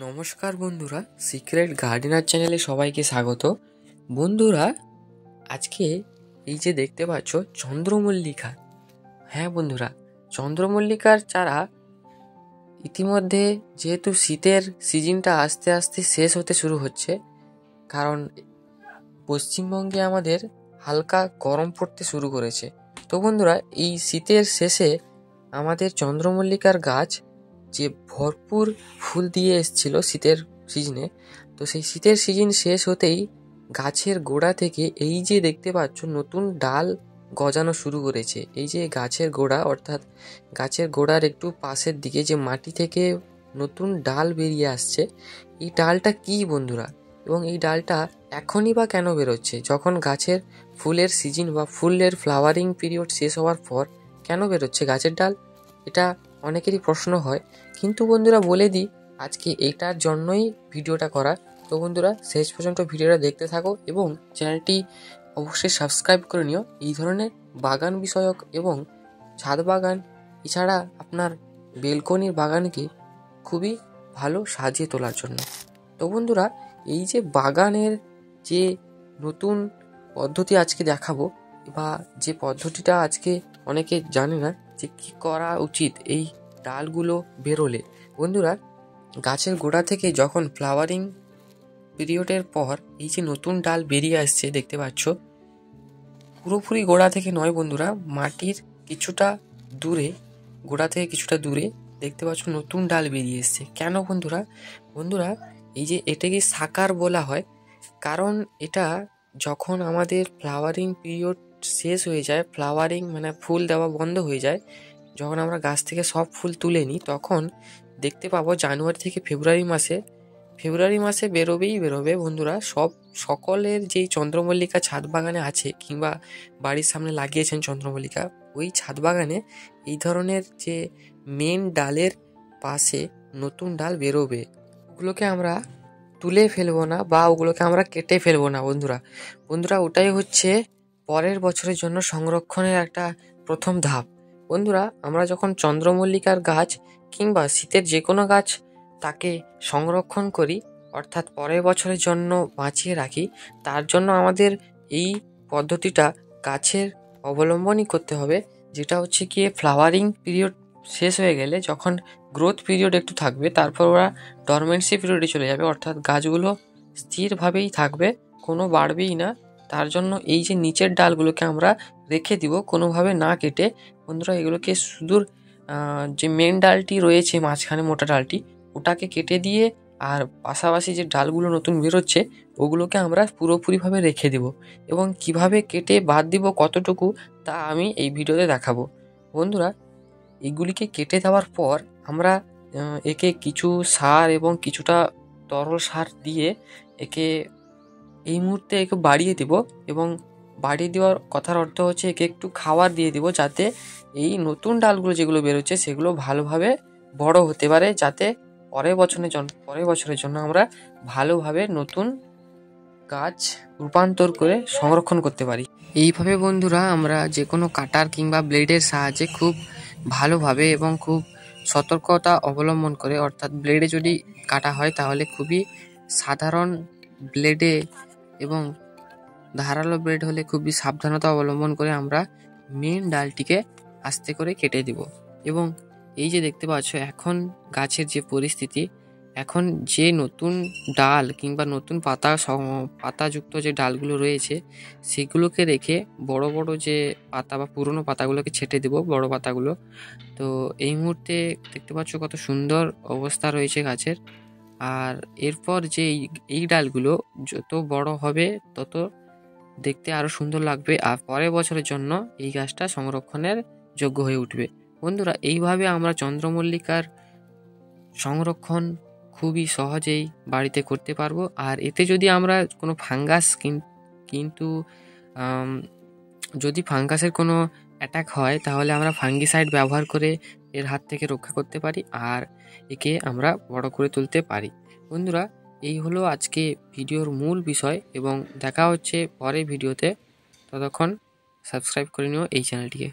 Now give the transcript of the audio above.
নমস্কার বন্ধুরা, secret gardener চ্যানেলে সবাইকে স্বাগত। বন্ধুরা, আজকে এই যে দেখতে পাচ্ছ চন্দ্রমল্লিকা, হ্যাঁ বন্ধুরা, চন্দ্রমল্লিকার চারা ইতিমধ্যে যেহেতু শীতের সিজনটা আস্তে আস্তে শেষ হতে শুরু হচ্ছে, কারণ পশ্চিমবঙ্গে আমাদের হালকা গরম পড়তে শুরু করেছে। তো বন্ধুরা, এই শীতের শেষে আমাদের চন্দ্রমল্লিকার গাছ যে ভরপুর ফুল দিয়ে এসেছিল শীতের সিজনে, তো সেই শীতের সিজন শেষ হতেই গাছের গোড়া থেকে এই যে দেখতে পাচ্ছ নতুন ডাল গজানো শুরু করেছে। এই যে গাছের গোড়া, অর্থাৎ গাছের গোড়ার একটু পাশের দিকে যে মাটি থেকে নতুন ডাল বেরিয়ে আসছে, এই ডালটা কি বন্ধুরা? এবং এই ডালটা এখনই বা কেন বেরোচ্ছে, যখন গাছের ফুলের সিজন বা ফুলের ফ্লাওয়ারিং পিরিয়ড শেষ হওয়ার পর কেন বেরোচ্ছে গাছের ডাল? এটা অনেকেরই প্রশ্ন হয়। কিন্তু বন্ধুরা বলে দিই, আজকে এইটার জন্যই ভিডিওটা করা। তো বন্ধুরা, শেষ পর্যন্ত ভিডিওটা দেখতে থাকো এবং চ্যানেলটি অবশ্যই সাবস্ক্রাইব করে নিও এই ধরনের বাগান বিষয়ক এবং ছাদ বাগান, এছাড়া আপনার বেলকনির বাগানকে খুবই ভালো সাজিয়ে তোলার জন্য। তো বন্ধুরা, এই যে বাগানের যে নতুন পদ্ধতি আজকে দেখাবো, বা যে পদ্ধতিটা আজকে অনেকে জানে না যে কি করা উচিত এই ডালগুলো বেরোলে। বন্ধুরা, গাছের গোড়া থেকে যখন ফ্লাওয়ারিং পিরিয়ডের পর এই যে নতুন ডাল বেরিয়ে আসছে দেখতে পাচ্ছ, পুরোপুরি গোড়া থেকে নয় বন্ধুরা, মাটির কিছুটা দূরে, গোড়া থেকে কিছুটা দূরে দেখতে পাচ্ছ নতুন ডাল বেরিয়ে এসছে। কেন বন্ধুরা? বন্ধুরা, এই যে এটাকে সাকার বলা হয়, কারণ এটা যখন আমাদের ফ্লাওয়ারিং পিরিয়ড শেষ হয়ে যায়, ফ্লাওয়ারিং মানে ফুল দেওয়া বন্ধ হয়ে যায়, যখন আমরা গাছ থেকে সব ফুল তুলে নিই, তখন দেখতে পাবো জানুয়ারি থেকে ফেব্রুয়ারি মাসে বেরোবে বন্ধুরা। সকলের যেই চন্দ্রমল্লিকা ছাদ বাগানে আছে কিংবা বাড়ির সামনে লাগিয়েছেন চন্দ্রমল্লিকা, ওই ছাদ বাগানে এই ধরনের যে মেন ডালের পাশে নতুন ডাল বেরোবে। ওগুলোকে আমরা তুলে ফেলবো না বা ওগুলোকে আমরা কেটে ফেলবো না বন্ধুরা, ওটাই হচ্ছে পরের বছরের জন্য সংরক্ষণের একটা প্রথম ধাপ। বন্ধুরা, আমরা যখন চন্দ্রমল্লিকার গাছ কিংবা শীতের যে কোনো গাছ তাকে সংরক্ষণ করি, অর্থাৎ পরের বছরের জন্য বাঁচিয়ে রাখি, তার জন্য আমাদের এই পদ্ধতিটা গাছের অবলম্বনই করতে হবে, যেটা হচ্ছে গিয়ে ফ্লাওয়ারিং পিরিয়ড শেষ হয়ে গেলে যখন গ্রোথ পিরিয়ড একটু থাকবে, তারপর ওরা ডরমেন্সি পিরিয়ডে চলে যাবে, অর্থাৎ গাছগুলো স্থিরভাবেই থাকবে, কোনো বাড়বেই না। তার জন্য এই যে নিচের ডালগুলোকে আমরা রেখে দিব, কোনোভাবে না কেটে। বন্ধুরা, এগুলোকে সুদূর যে মেন ডালটি রয়েছে মাঝখানে মোটা ডালটি, ওটাকে কেটে দিয়ে আর পাশাপাশি যে ডালগুলো নতুন বেরোচ্ছে ওগুলোকে আমরা পুরোপুরিভাবে রেখে দিব। এবং কিভাবে কেটে বাদ দিব কতটুকু, তা আমি এই ভিডিওতে দেখাবো। বন্ধুরা, এগুলিকে কেটে দেওয়ার পর আমরা একে কিছু সার এবং কিছুটা তরল সার দিয়ে একে এই মুহূর্তে একে বাড়িয়ে দিব, এবং বাড়িয়ে দেওয়ার কথার অর্থ হচ্ছে একে একটু খাবার দিয়ে দিব, যাতে এই নতুন ডালগুলো যেগুলো বেরোচ্ছে সেগুলো ভালোভাবে বড় হতে পারে, যাতে পরের বছরের জন্য আমরা ভালোভাবে নতুন গাছ রূপান্তর করে সংরক্ষণ করতে পারি। এইভাবে বন্ধুরা, আমরা যে কোনো কাটার কিংবা ব্লেডের সাহায্যে খুব ভালোভাবে এবং খুব সতর্কতা অবলম্বন করে, অর্থাৎ ব্লেডে যদি কাটা হয় তাহলে খুবই সাধারণ ব্লেডে এবং ধারালো ব্লেড হলে খুবই সাবধানতা অবলম্বন করে আমরা মেন ডালটিকে আস্তে করে কেটে দিব। এবং এই যে দেখতে পাচ্ছ এখন গাছের যে পরিস্থিতি, এখন যে নতুন ডাল কিংবা নতুন পাতাযুক্ত যে ডালগুলো রয়েছে সেগুলোকে রেখে বড় বড় যে পাতা বা পুরনো পাতাগুলোকে ছেটে দেব, বড় পাতাগুলো। তো এই মুহূর্তে দেখতে পাচ্ছ কত সুন্দর অবস্থা রয়েছে গাছের। আর এরপর যে এই ডালগুলো যত বড় হবে তত দেখতে আরো সুন্দর লাগবে, আর পরের বছরের জন্য এই গাছটা সংরক্ষণের যোগ্য হয়ে উঠবে। বন্ধুরা, এইভাবে আমরা চন্দ্রমল্লিকার সংরক্ষণ খুবই সহজেই বাড়িতে করতে পারবো। আর এতে যদি আমরা কোনো ফাঙ্গাস কিন্তু যদি ফাঙ্গাসের কোনো অ্যাটাক হয় তাহলে আমরা ফাঙ্গিসাইড ব্যবহার করে এর হাত থেকে রক্ষা করতে পারি, আর একে আমরা বড় করে তুলতে পারি। বন্ধুরা, এই হলো আজকে ভিডিওর মূল বিষয়, এবং দেখা হচ্ছে পরের ভিডিওতে। ততক্ষণ সাবস্ক্রাইব করে নিও এই চ্যানেলটিকে।